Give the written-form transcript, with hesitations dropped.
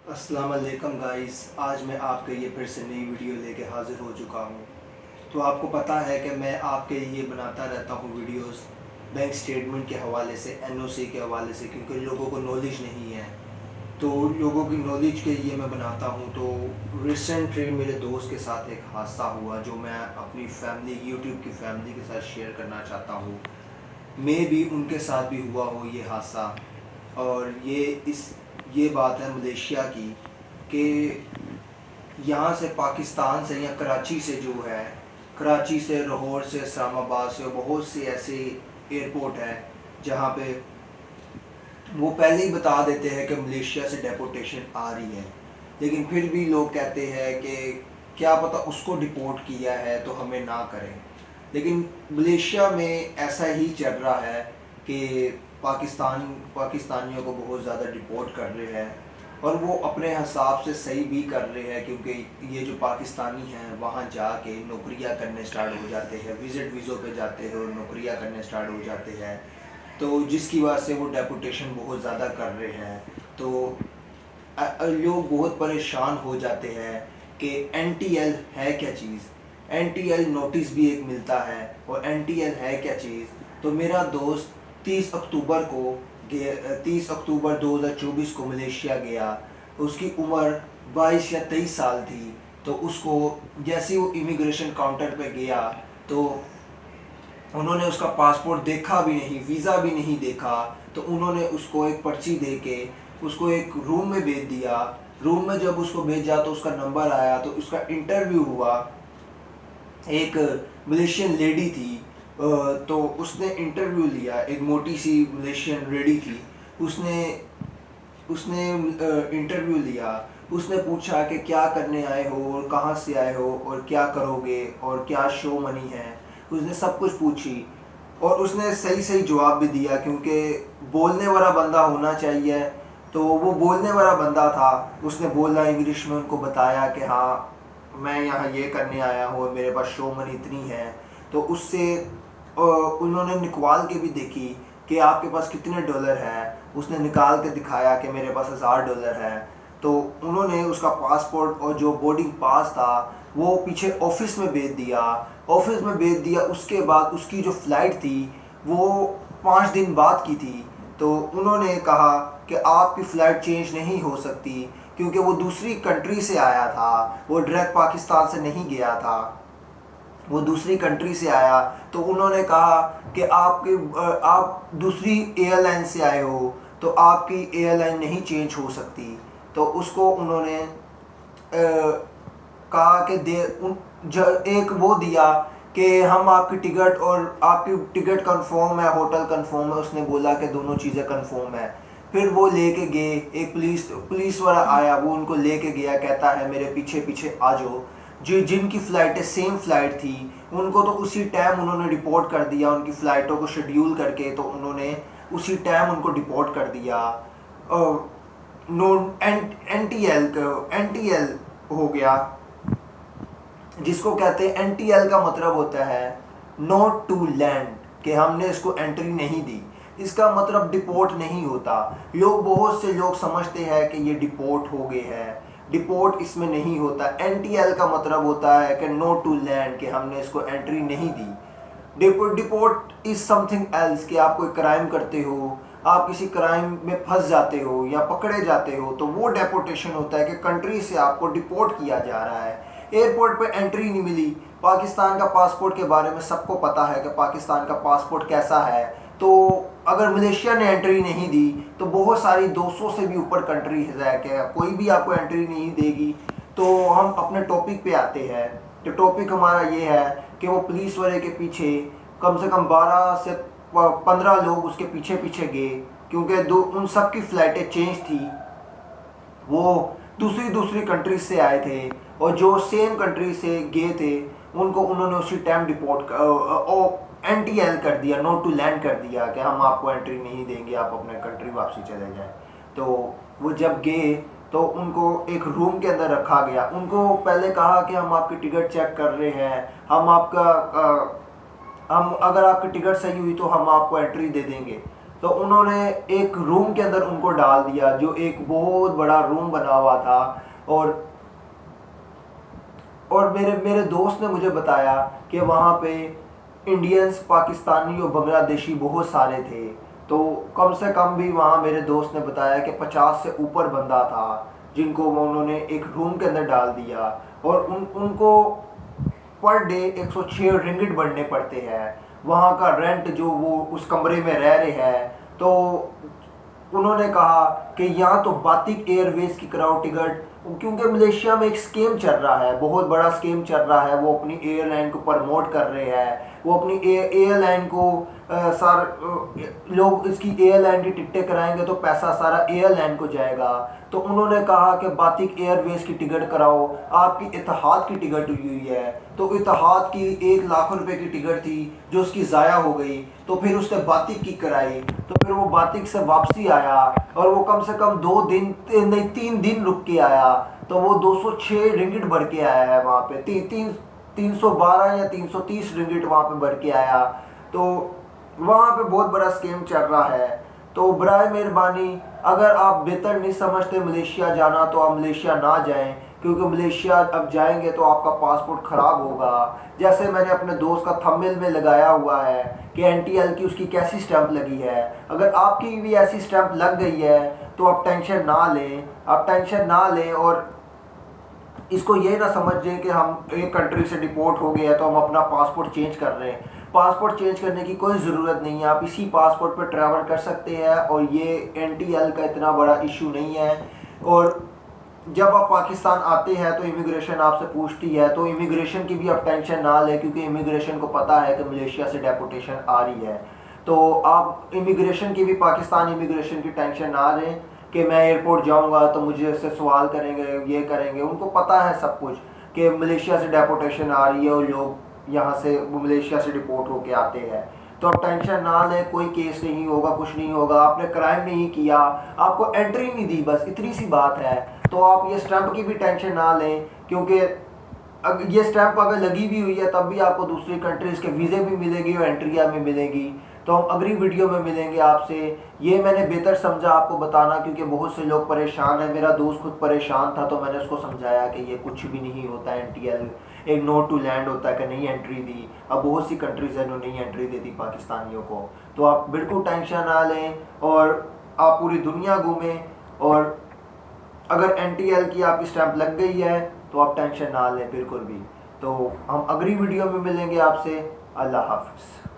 अस्सलाम वालेकुम गाइस। आज मैं आपके लिए फिर से नई वीडियो लेके हाज़िर हो चुका हूँ। तो आपको पता है कि मैं आपके लिए बनाता रहता हूँ वीडियोस बैंक स्टेटमेंट के हवाले से, एनओसी के हवाले से, क्योंकि लोगों को नॉलेज नहीं है। तो लोगों की नॉलेज के लिए मैं बनाता हूँ। तो रिसेंटली मेरे दोस्त के साथ एक हादसा हुआ जो मैं अपनी फैमिली, यूट्यूब की फैमिली के साथ शेयर करना चाहता हूँ। मे भी उनके साथ भी हुआ हो ये हादसा। और ये बात है मलेशिया की, कि यहाँ से पाकिस्तान से या कराची से जो है, कराची से, लाहौर से, इस्लामाबाद से, बहुत से ऐसे एयरपोर्ट हैं जहाँ पे वो पहले ही बता देते हैं कि मलेशिया से डेपोटेशन आ रही है। लेकिन फिर भी लोग कहते हैं कि क्या पता उसको डिपोर्ट किया है तो हमें ना करें। लेकिन मलेशिया में ऐसा ही चल रहा है कि पाकिस्तानियों को बहुत ज़्यादा डिपोर्ट कर रहे हैं। और वो अपने हिसाब से सही भी कर रहे हैं, क्योंकि ये जो पाकिस्तानी हैं वहाँ जाके नौकरियाँ करने स्टार्ट हो जाते हैं, विज़िट वीज़ों पे जाते हैं और नौकरियाँ करने स्टार्ट हो जाते हैं। तो जिसकी वजह से वो डेपुटेशन बहुत ज़्यादा कर रहे हैं। तो लोग बहुत परेशान हो जाते हैं कि एनटीएल है क्या चीज़। एनटीएल नोटिस भी एक मिलता है, और एनटीएल है क्या चीज़। तो मेरा दोस्त 30 अक्टूबर को 30 अक्टूबर 2024 को मलेशिया गया। उसकी उम्र 22 या 23 साल थी। तो उसको जैसे ही वो इमिग्रेशन काउंटर पे गया, तो उन्होंने उसका पासपोर्ट देखा भी नहीं, वीज़ा भी नहीं देखा। तो उन्होंने उसको एक पर्ची दे के उसको एक रूम में भेज दिया। रूम में जब उसको भेजा तो उसका नंबर आया, तो उसका इंटरव्यू हुआ। एक मलेशियन लेडी थी, तो उसने इंटरव्यू लिया। एक मोटी सी मलेशियन लेडी थी। उसने उसने इंटरव्यू लिया। उसने पूछा कि क्या करने आए हो और कहाँ से आए हो और क्या करोगे और क्या शो मनी है। उसने सब कुछ पूछी और उसने सही सही जवाब भी दिया, क्योंकि बोलने वाला बंदा होना चाहिए। तो वो बोलने वाला बंदा था। उसने बोला इंग्लिश में, उनको बताया कि हाँ मैं यहाँ ये करने आया हूँ और मेरे पास शो मनी इतनी है। तो उससे उन्होंने निकवाल के भी देखी कि आपके पास कितने डॉलर है। उसने निकाल के दिखाया कि मेरे पास $1000 है। तो उन्होंने उसका पासपोर्ट और जो बोर्डिंग पास था वो पीछे ऑफिस में भेज दिया। ऑफिस में भेज दिया। उसके बाद उसकी जो फ़्लाइट थी वो 5 दिन बाद की थी। तो उन्होंने कहा कि आपकी फ़्लाइट चेंज नहीं हो सकती, क्योंकि वो दूसरी कंट्री से आया था, वो डायरेक्ट पाकिस्तान से नहीं गया था, वो दूसरी कंट्री से आया। तो उन्होंने कहा कि आप दूसरी एयरलाइन से आए हो, तो आपकी एयरलाइन नहीं चेंज हो सकती। तो उसको उन्होंने कहा कि एक वो दिया कि हम आपकी टिकट, और आपकी टिकट कंफर्म है, होटल कंफर्म है। उसने बोला कि दोनों चीज़ें कंफर्म है। फिर वो लेके गए, एक पुलिस वाला आया, वो उनको लेके गया। कहता है मेरे पीछे पीछे आ जाओ। जिनकी फ़्लाइटें सेम फ़्लाइट थी उनको तो उसी टाइम उन्होंने रिपोर्ट कर दिया। उनकी फ़्लाइटों को शेड्यूल करके तो उन्होंने उसी टाइम उनको डिपोर्ट कर दिया। नो एन टी एल हो गया, जिसको कहते हैं एनटीएल का मतलब होता है नॉट टू लैंड, कि हमने इसको एंट्री नहीं दी। इसका मतलब डिपोर्ट नहीं होता। बहुत से लोग समझते हैं कि ये डिपोर्ट हो गए हैं। डिपोर्ट इसमें नहीं होता। एनटीएल का मतलब होता है कि नॉट टू लैंड, कि हमने इसको एंट्री नहीं दी। डिपोर्ट इज समथिंग एल्स, कि आप कोई क्राइम करते हो, आप किसी क्राइम में फंस जाते हो या पकड़े जाते हो, तो वो डेपोटेशन होता है कि कंट्री से आपको डिपोर्ट किया जा रहा है। एयरपोर्ट पे एंट्री नहीं मिली। पाकिस्तान का पासपोर्ट के बारे में सबको पता है कि पाकिस्तान का पासपोर्ट कैसा है। तो अगर मलेशिया ने एंट्री नहीं दी तो बहुत सारी 200 से भी ऊपर कंट्री है कि कोई भी आपको एंट्री नहीं देगी। तो हम अपने टॉपिक पे आते हैं। तो टॉपिक हमारा ये है कि वो पुलिस वाले के पीछे कम से कम 12 से 15 लोग उसके पीछे पीछे गए, क्योंकि उन सब की फ़्लाइटें चेंज थी। वो दूसरी दूसरी कंट्री से आए थे, और जो सेम कंट्री से गए थे उनको उन्होंने उसी टाइम डिपोर्ट एनटीएल कर दिया, नॉट टू लैंड कर दिया, कि हम आपको एंट्री नहीं देंगे, आप अपने कंट्री वापसी चले जाएं। तो वो जब गए तो उनको एक रूम के अंदर रखा गया। उनको पहले कहा कि हम आपकी टिकट चेक कर रहे हैं, हम अगर आपकी टिकट सही हुई तो हम आपको एंट्री दे देंगे। तो उन्होंने एक रूम के अंदर उनको डाल दिया, जो एक बहुत बड़ा रूम बना हुआ था। और मेरे मेरे दोस्त ने मुझे बताया कि वहाँ पे इंडियंस, पाकिस्तानी और बांग्लादेशी बहुत सारे थे। तो कम से कम भी वहाँ मेरे दोस्त ने बताया कि 50 से ऊपर बंदा था, जिनको वो उन्होंने एक रूम के अंदर डाल दिया। और उनको पर डे 106 रिंगिट भरने पड़ते हैं। वहाँ का रेंट जो वो उस कमरे में रह रहे हैं, तो उन्होंने कहा कि यहाँ तो बातिक एयरवेज की कराओ टिकट, क्योंकि मलेशिया में एक स्कीम चल रहा है, बहुत बड़ा स्कीम चल रहा है। वो अपनी एयरलाइन को प्रमोट कर रहे हैं, वो अपनी एयरलाइन को लोग इसकी एयरलाइन की टिकटें कराएंगे तो पैसा सारा एयरलाइन को जाएगा। तो उन्होंने कहा कि बातिक एयरवेज की टिकट कराओ, आपकी इतिहाद की टिकट हुई हुई है। तो इतिहाद की 1 लाख रुपए की टिकट थी जो उसकी ज़ाया हो गई, तो फिर उसने बातिक की कराई। तो फिर वो बातिक से वापसी आया और वो कम से कम 2 दिन नहीं 3 दिन रुक के आया। तो वो 206 रिंगिट भर के आया है वहाँ पे, 312 या 330 रिंगिट वहाँ पे भर के आया। तो वहाँ पे बहुत बड़ा स्कीम चल रहा है। तो बराए मेहरबानी, अगर आप बेहतर नहीं समझते मलेशिया जाना, तो आप मलेशिया ना जाएं, क्योंकि मलेशिया अब जाएंगे तो आपका पासपोर्ट ख़राब होगा। जैसे मैंने अपने दोस्त का थंबनेल में लगाया हुआ है कि NTL की उसकी कैसी स्टैंप लगी है, अगर आपकी भी ऐसी स्टैंप लग गई है तो आप टेंशन ना लें, आप टेंशन ना लें। और इसको ये ना समझें कि हम एक कंट्री से डिपोर्ट हो गए हैं तो हम अपना पासपोर्ट चेंज कर रहे हैं। पासपोर्ट चेंज करने की कोई ज़रूरत नहीं है, आप इसी पासपोर्ट पर ट्रैवल कर सकते हैं और ये NTL का इतना बड़ा इशू नहीं है। और जब आप पाकिस्तान आते हैं तो इमिग्रेशन आपसे पूछती है, तो इमिग्रेशन की भी आप टेंशन ना लें, क्योंकि इमिग्रेशन को पता है कि मलेशिया से डेपोटेशन आ रही है। तो आप इमिग्रेशन की भी, पाकिस्तान इमिग्रेशन की टेंशन ना लें कि मैं एयरपोर्ट जाऊंगा तो मुझे इससे सवाल करेंगे, ये करेंगे। उनको पता है सब कुछ कि मलेशिया से डेपोटेशन आ रही है और लोग यहाँ से मलेशिया से डिपोर्ट होके आते हैं। तो आप टेंशन ना लें, कोई केस नहीं होगा, कुछ नहीं होगा, आपने क्राइम नहीं किया, आपको एंट्री नहीं दी, बस इतनी सी बात है। तो आप ये स्टैंप की भी टेंशन ना लें, क्योंकि अगर ये स्टैंप अगर लगी भी हुई है तब भी आपको दूसरी कंट्रीज़ के वीज़े भी मिलेगी और एंट्रिया भी मिलेगी। तो हम अगली वीडियो में मिलेंगे आपसे। ये मैंने बेहतर समझा आपको बताना, क्योंकि बहुत से लोग परेशान हैं। मेरा दोस्त खुद परेशान था, तो मैंने उसको समझाया कि ये कुछ भी नहीं होता है NTL, एक नोट टू लैंड होता है कि नहीं एंट्री दी। अब बहुत सी कंट्रीज़ हैं जो नहीं एंट्री देती पाकिस्तानियों को। तो आप बिल्कुल टेंशन ना लें और आप पूरी दुनिया घूमें। और अगर NTL की आपकी स्टैंप लग गई है तो आप टेंशन ना लें बिल्कुल भी। तो हम अगली वीडियो में मिलेंगे आपसे। अल्लाह हाफ़िज़।